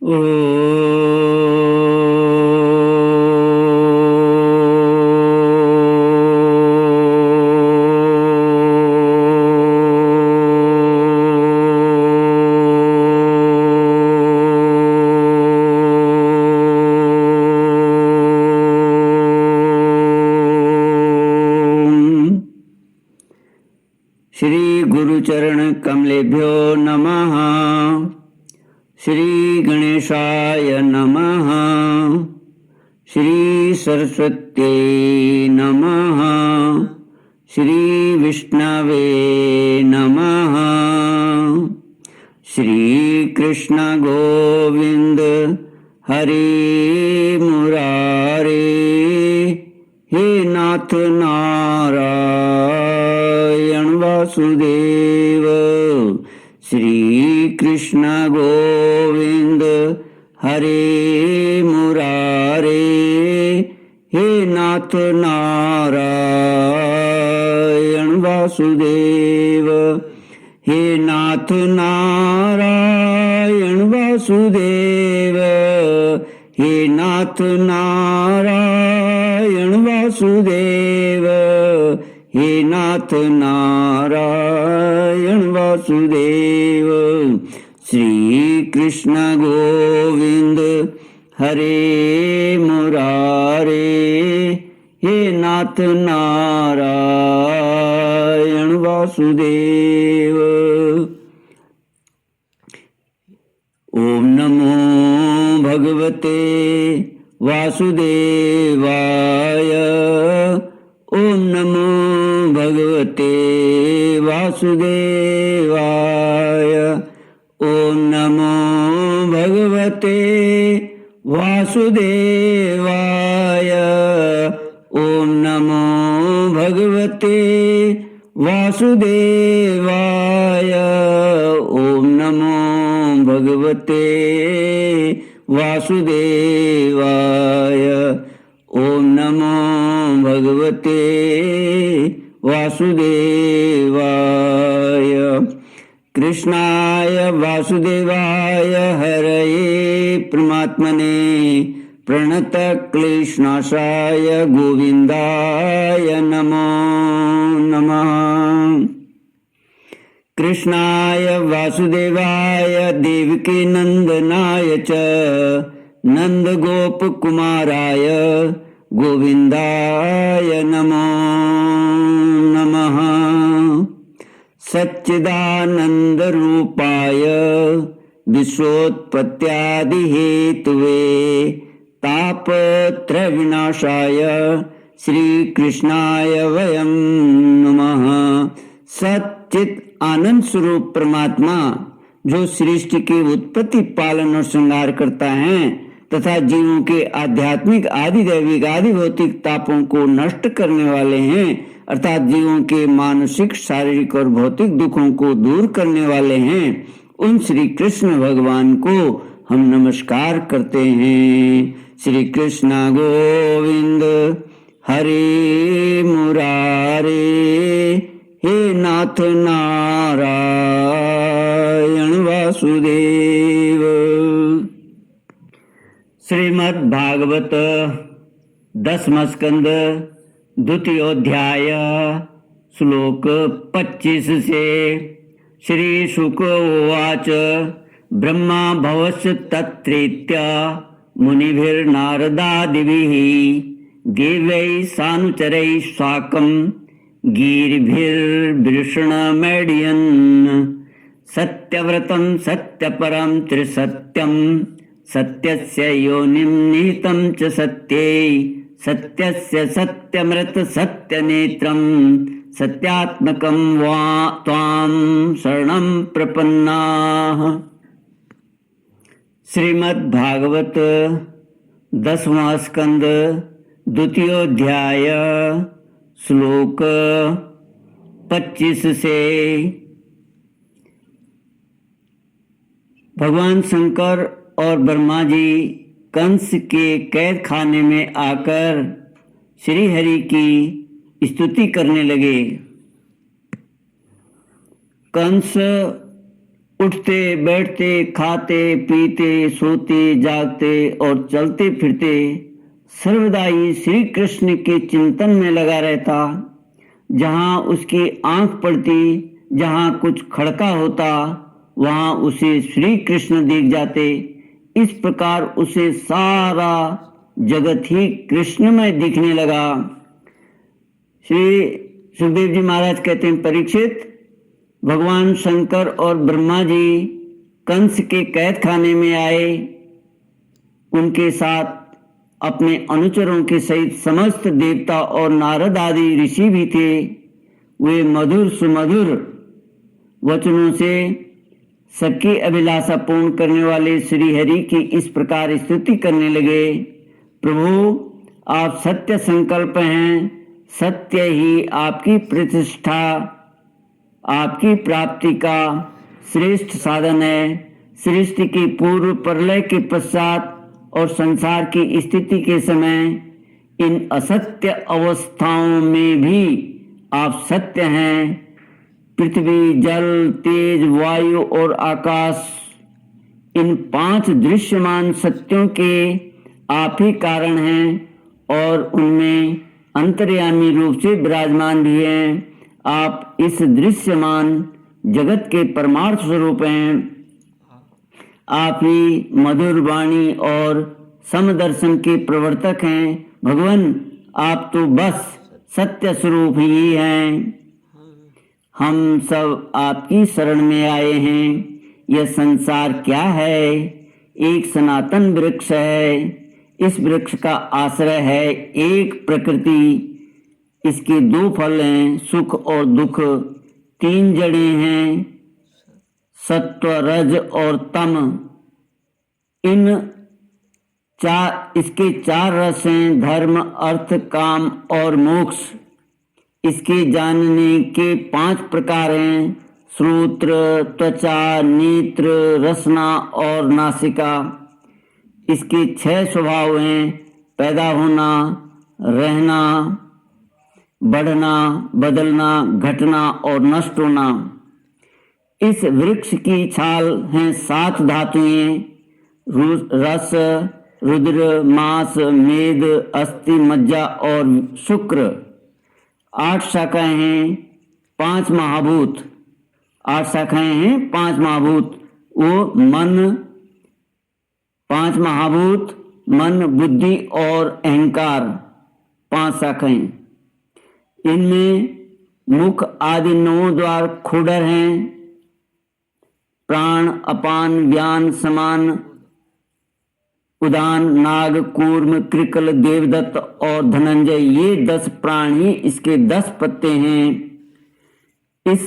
श्री गुरुचरण कमलेभ्यो नमः। श्री गणेशाय नमः। श्री सरस्वत्यै नमः। श्री विष्णवे नमः। श्री कृष्ण गोविंद हरे मुरारे, हे नाथ नारायण वासुदेव। श्री कृष्ण गोविंद हरे मुरारे, हे नाथ नारायण वासुदेव। हे नाथ नारायण वासुदेव। हे नाथ नारायण वासुदेव। हे नाथ नारायण वासुदेव। श्री कृष्ण गोविंद हरे मुरारे, हे नाथ नारायण वासुदेव। ओम नमो भगवते वासुदेवाय। ओम नमो भगवते वासुदेवाय। ओम नमो भगवते वासुदेवाय। ओम नमो भगवते वासुदेवाय। ओम नमो भगवते वासुदेवाय। ओम नमो भगवते वासुदेवाय। कृष्णाय वासुदेवाय हरये परमात्मने प्रणत क्लेशनाशाय गोविंदाय नमो नमः। कृष्णाय वासुदेवाय देवकी नंदनाय च नंदगोपकुमाराय गोविंदाय नमो नमः। सच्चिदानंदरूपाय विश्वोत्पत्त्यादिहेतवे तापत्रयविनाशाय श्रीकृष्णाय वयं नमः। सच्चित आनंद स्वरूप परमात्मा जो सृष्टि की उत्पत्ति, पालन और श्रृंगार करता है तथा जीवों के आध्यात्मिक आदि दैविक आदि भौतिक तापों को नष्ट करने वाले हैं, अर्थात जीवों के मानसिक शारीरिक और भौतिक दुखों को दूर करने वाले हैं, उन श्री कृष्ण भगवान को हम नमस्कार करते हैं। श्री कृष्ण गोविंद हरे मुरारे, हे नाथ नारायण वासुदेव। श्रीमद् भागवत 10वां स्कंद द्वितीयोध्याय श्लोक 25 से। श्री शुक उवाच ब्रह्मा भवस्य तत्रेत्य मुनिभिर्नारदादिभिः देवैः सानुचरैः साकं गीर्भिर्वृषणमेड्यन् सत्यव्रतं सत्यपरं त्रिसत्यं सत्यस्य योनिं निहितं च सत्ये सत्यस्य सत्यमृत सत्यनेत्रं सत्यात्मकं वा त्वां शरणं प्रपन्नाः। श्रीमद् भागवत 10वां स्कंद द्वितीयोध्याय श्लोक 25 से। भगवान शंकर और ब्रह्मा जी कंस के कैद खाने में आकर श्री हरि की स्तुति करने लगे। कंस उठते बैठते खाते पीते सोते जागते और चलते फिरते सर्वदा ही श्री कृष्ण के चिंतन में लगा रहता। जहाँ उसकी आंख पड़ती, जहाँ कुछ खड़का होता, वहाँ उसे श्री कृष्ण दिख जाते। इस प्रकार उसे सारा जगत ही कृष्णमय दिखने लगा। श्री सुखदेव जी महाराज कहते हैं, परीक्षित, भगवान शंकर और ब्रह्मा जी कंस के कैद खाने में आए। उनके साथ अपने अनुचरों के सहित समस्त देवता और नारद आदि ऋषि भी थे। वे मधुर सुमधुर वचनों से सबकी अभिलाषा पूर्ण करने वाले श्री हरि की इस प्रकार स्तुति करने लगे। प्रभु, आप सत्य संकल्प हैं, सत्य ही आपकी प्रतिष्ठा, आपकी प्राप्ति का श्रेष्ठ साधन है। सृष्टि के पूर्व, प्रलय के पश्चात और संसार की स्थिति के समय इन असत्य अवस्थाओं में भी आप सत्य हैं। पृथ्वी, जल, तेज, वायु और आकाश, इन 5 दृश्यमान सत्यों के आप ही कारण हैं और उनमें अंतर्यामी रूप से विराजमान भी हैं। आप इस दृश्यमान जगत के परमार्थ स्वरूप हैं। आप ही मधुर वाणी और समदर्शन के प्रवर्तक हैं। भगवान, आप तो बस सत्य स्वरूप ही हैं। हम सब आपकी शरण में आए हैं। यह संसार क्या है? एक सनातन वृक्ष है। इस वृक्ष का आश्रय है एक प्रकृति। इसके 2 फल हैं, सुख और दुख। 3 जड़ें हैं, सत्व, रज और तम। इसके 4 रस हैं, धर्म, अर्थ, काम और मोक्ष। इसके जानने के 5 प्रकार हैं, श्रोत्र, त्वचा, नेत्र, रसना और नासिका। इसके 6 स्वभाव हैं, पैदा होना, रहना, बढ़ना, बदलना, घटना और नष्ट होना। इस वृक्ष की छाल हैं 7 धातुएं, रस, रुद्र, मांस, मेद, अस्थि, मज्जा और शुक्र। 8 शाखाएं हैं, 5 महाभूत। 8 शाखाएं हैं, 5 महाभूत। वो मन, 5 महाभूत, मन, बुद्धि और अहंकार, 5 शाखाएं। इनमें मुख आदि 9 द्वार खुडर हैं। प्राण, अपान, व्यान, समान, उदान, नाग, कूर्म, कृकल, देवदत्त और धनंजय, ये 10 प्राण ही इसके 10 पत्ते हैं। इस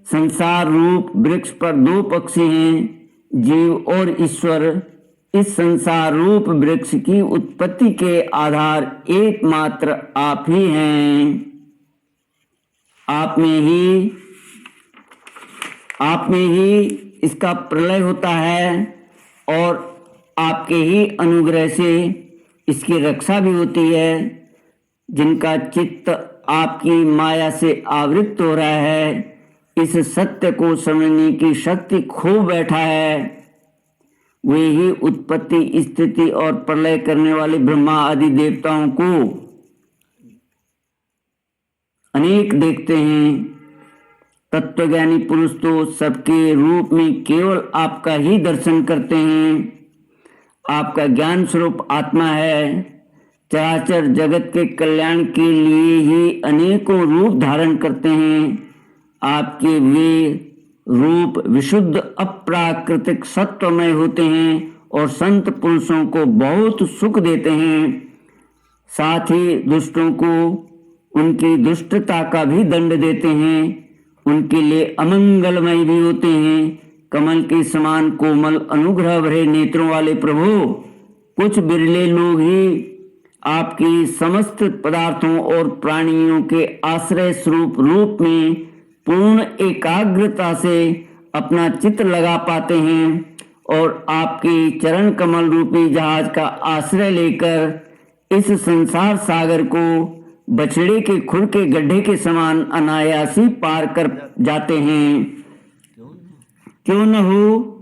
संसार रूप वृक्ष पर 2 पक्षी हैं, जीव और ईश्वर। इस संसार रूप वृक्ष की उत्पत्ति के आधार एकमात्र आप ही हैं। आप में ही इसका प्रलय होता है और आपके ही अनुग्रह से इसकी रक्षा भी होती है। जिनका चित्त आपकी माया से आवृत हो रहा है, इस सत्य को समझने की शक्ति खो बैठा है, वे ही उत्पत्ति, स्थिति और प्रलय करने वाले ब्रह्मा आदि देवताओं को अनेक देखते हैं। तत्वज्ञानी पुरुष तो सबके रूप में केवल आपका ही दर्शन करते हैं। आपका ज्ञान स्वरूप आत्मा है। चराचर जगत के कल्याण के लिए ही अनेकों रूप धारण करते हैं। आपके वे रूप विशुद्ध अप्राकृतिक सत्वमय होते हैं और संत पुरुषों को बहुत सुख देते हैं। साथ ही दुष्टों को उनकी दुष्टता का भी दंड देते हैं। उनके लिए अमंगलमय भी होते हैं। कमल के समान कोमल अनुग्रह भरे नेत्रों वाले प्रभु, कुछ बिरले लोग ही आपकी समस्त पदार्थों और प्राणियों के आश्रय स्वरूप रूप में पूर्ण एकाग्रता से अपना चित्त लगा पाते हैं और आपके चरण कमल रूपी जहाज का आश्रय लेकर इस संसार सागर को बछड़े के खुर के गड्ढे के समान अनायासी पार कर जाते हैं। क्यों न हो,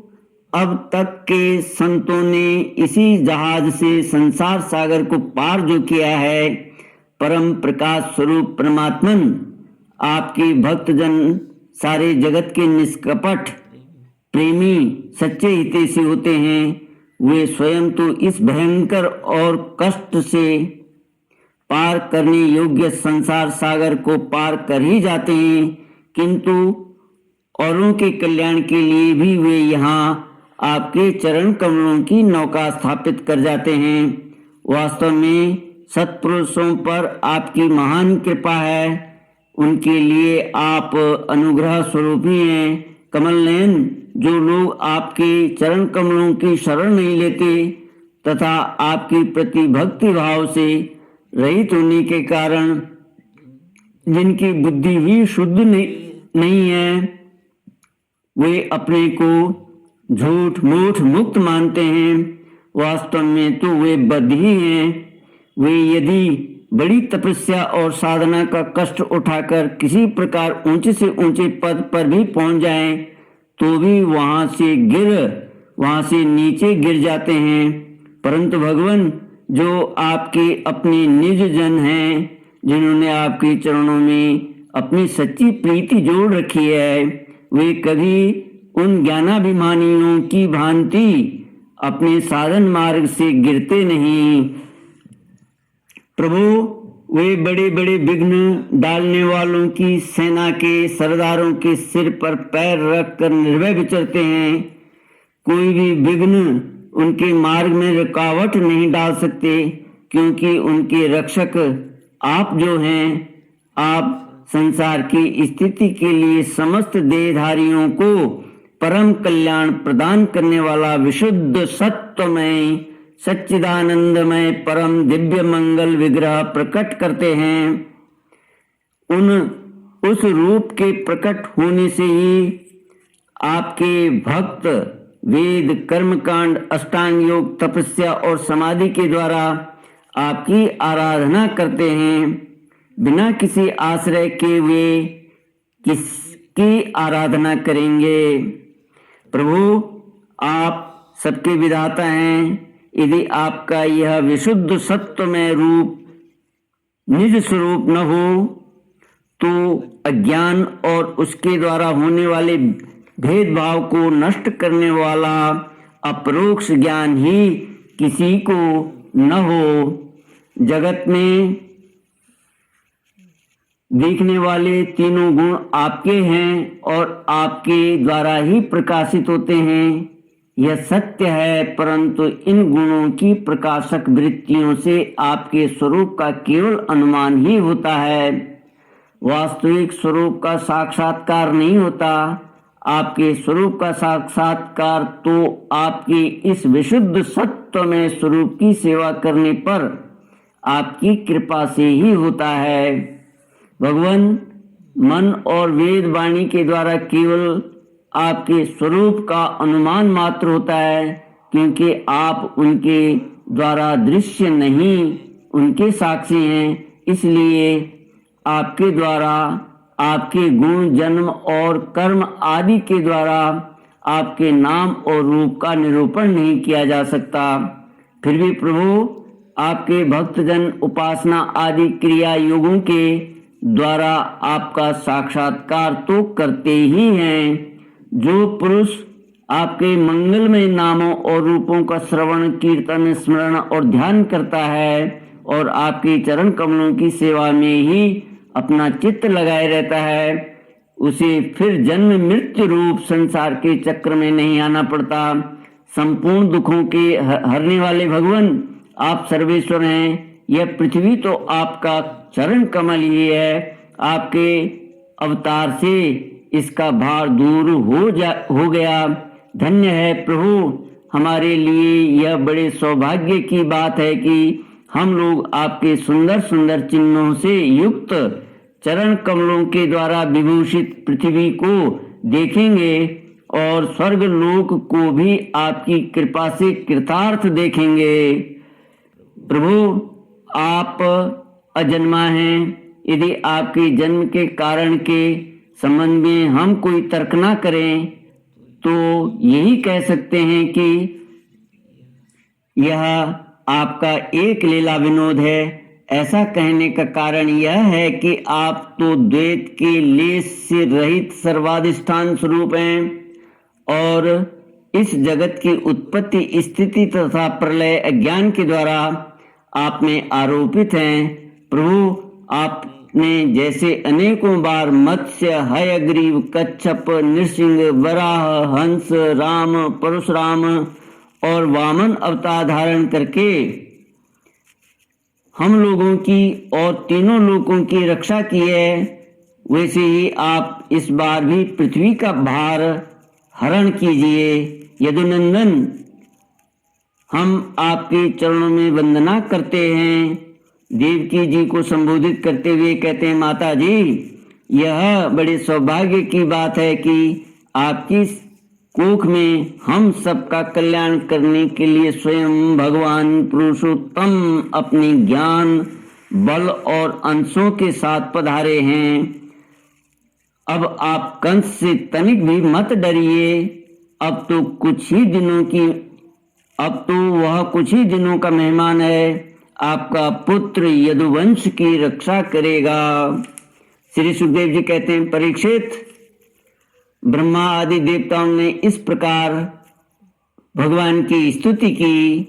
अब तक के संतों ने इसी जहाज से संसार सागर को पार जो किया है, परम प्रकाश स्वरूप परमात्मन आपके भक्तजन सारे जगत के निष्कपट प्रेमी सच्चे हितैषी होते हैं। वे स्वयं तो इस भयंकर और कष्ट से पार करने योग्य संसार सागर को पार कर ही जाते हैं, किंतु औरों के कल्याण के लिए भी वे यहाँ आपके चरण कमलों की नौका स्थापित कर जाते हैं। वास्तव में सत्पुरुषों पर आपकी महान कृपा है, उनके लिए आप अनुग्रह स्वरूप ही हैं। कमल नयन, जो लोग आपके चरण कमलों की शरण नहीं लेते तथा आपकी प्रति भक्ति भाव से रहित होने के कारण जिनकी बुद्धि ही शुद्ध नहीं है, वे अपने को झूठ मूठ मुक्त मानते हैं। वास्तव में तो वे बद्ध ही हैं। वे यदि बड़ी तपस्या और साधना का कष्ट उठाकर किसी प्रकार ऊंचे से ऊंचे पद पर भी पहुंच जाएं, तो भी वहां से नीचे गिर जाते हैं। परंतु भगवान, जो आपके अपने निज जन हैं, जिन्होंने आपके चरणों में अपनी सच्ची प्रीति जोड़ रखी है, वे कभी उन ज्ञानाभिमानियों की भांति अपने साधन मार्ग से गिरते नहीं। प्रभु, वे बड़े बड़े विघ्न डालने वालों की सेना के सरदारों के सिर पर पैर रखकर निर्भय विचरते हैं। कोई भी विघ्न उनके मार्ग में रुकावट नहीं डाल सकते, क्योंकि उनके रक्षक आप जो हैं। आप संसार की स्थिति के लिए समस्त देहधारियों को परम कल्याण प्रदान करने वाला विशुद्ध सत्वमय सच्चिदानंदमय परम दिव्य मंगल विग्रह प्रकट करते हैं। उस रूप के प्रकट होने से ही आपके भक्त वेद, कर्मकांड, अष्टांग योग, तपस्या और समाधि के द्वारा आपकी आराधना करते हैं। बिना किसी आश्रय के वे किसकी आराधना करेंगे? प्रभु, आप सबके विधाता हैं। यदि आपका यह विशुद्ध सत्वमय रूप निज स्वरूप न हो, तो अज्ञान और उसके द्वारा होने वाले भेदभाव को नष्ट करने वाला अपरोक्ष ज्ञान ही किसी को न हो। जगत में देखने वाले तीनों गुण आपके हैं और आपके द्वारा ही प्रकाशित होते हैं, यह सत्य है। परंतु इन गुणों की प्रकाशक वृत्तियों से आपके स्वरूप का केवल अनुमान ही होता है, वास्तविक स्वरूप का साक्षात्कार नहीं होता। आपके स्वरूप का साक्षात्कार तो आपके इस विशुद्ध सत्वमय स्वरूप की सेवा करने पर आपकी कृपा से ही होता है। भगवान, मन और वेद वाणी के द्वारा केवल आपके स्वरूप का अनुमान मात्र होता है, क्योंकि आप उनके द्वारा दृश्य नहीं, उनके साक्षी हैं। इसलिए आपके द्वारा आपके गुण, जन्म और कर्म आदि के द्वारा आपके नाम और रूप का निरूपण नहीं किया जा सकता। फिर भी प्रभु, आपके भक्तजन उपासना आदि क्रिया योगों के द्वारा आपका साक्षात्कार तो करते ही हैं। जो पुरुष आपके मंगलमय नामों और रूपों का श्रवण, कीर्तन, स्मरण और ध्यान करता है और आपके चरण कमलों की सेवा में ही अपना चित्त लगाए रहता है, उसे फिर जन्म मृत्यु रूप संसार के चक्र में नहीं आना पड़ता। संपूर्ण दुखों के हरने वाले भगवान, आप सर्वेश्वर हैं। यह पृथ्वी तो आपका चरण कमल ही है। आपके अवतार से इसका भार दूर हो गया। धन्य है प्रभु, हमारे लिए यह बड़े सौभाग्य की बात है कि हम लोग आपके सुंदर सुंदर चिन्हों से युक्त चरण कमलों के द्वारा विभूषित पृथ्वी को देखेंगे और स्वर्ग लोक को भी आपकी कृपा से कृतार्थ देखेंगे। प्रभु, आप अजन्मा हैं। यदि आपके जन्म के कारण के संबंध में हम कोई तर्क ना करें, तो यही कह सकते हैं कि यह आपका एक लीला विनोद है। ऐसा कहने का कारण यह है कि आप तो द्वैत के लेस से रहित सर्वाधिष्ठान स्वरूप हैं और इस जगत की उत्पत्ति, स्थिति तथा प्रलय अज्ञान के द्वारा आप में आरोपित हैं। प्रभु, आपने जैसे अनेकों बार मत्स्य, हयग्रीव, कच्छप, नृसिंह, वराह, हंस, राम, परशुराम और वामन अवतार धारण करके हम लोगों की और तीनों लोगों की रक्षा की है, वैसे ही आप इस बार भी पृथ्वी का भार हरण कीजिए। यदुनंदन, हम आपके चरणों में वंदना करते हैं। देवकी जी को संबोधित करते हुए कहते हैं, माता जी, यह बड़े सौभाग्य की बात है कि आपकी कोख में हम सबका कल्याण करने के लिए स्वयं भगवान पुरुषोत्तम अपनी ज्ञान, बल और अंशों के साथ पधारे हैं। अब आप कंस से तनिक भी मत डरिए। अब तो वह कुछ ही दिनों का मेहमान है। आपका पुत्र यदुवंश की रक्षा करेगा। श्री सुखदेव जी कहते हैं, परीक्षित, ब्रह्मा आदि देवताओं ने इस प्रकार भगवान की स्तुति की।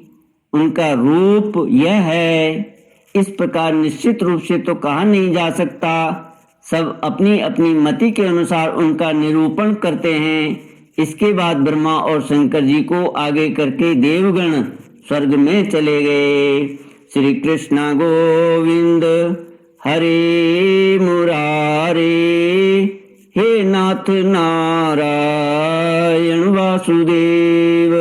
उनका रूप यह है, इस प्रकार निश्चित रूप से तो कहा नहीं जा सकता। सब अपनी अपनी मति के अनुसार उनका निरूपण करते हैं। इसके बाद ब्रह्मा और शंकर जी को आगे करके देवगण स्वर्ग में चले गए। श्री कृष्ण गोविंद हरे मुरारे, हे नाथ नारायण वासुदेव।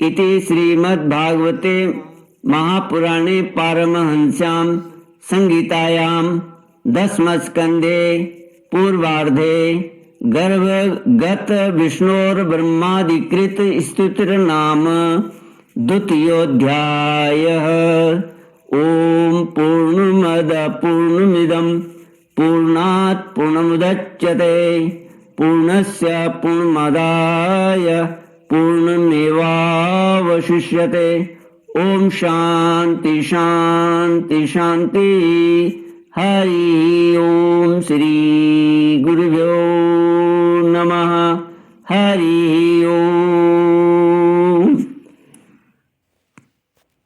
इति श्रीमद्भागवते महापुराणे पारमहंस्यां संहितायां दशमस्कन्धे पूर्वार्धे गर्भगत विष्णोर्ब्रह्मादिकृत स्तुतिर्नाम द्वितीयोऽध्यायः। ओम पूर्णमद पूर्णमिदं पूर्णात् पूर्णमुदच्यते पूर्णस्य पूर्णमादाय पूर्णमेवावशिष्यते। ओम शांति शांति शांति। हरि ओम। श्री गुरुभ्यो नमः। हरि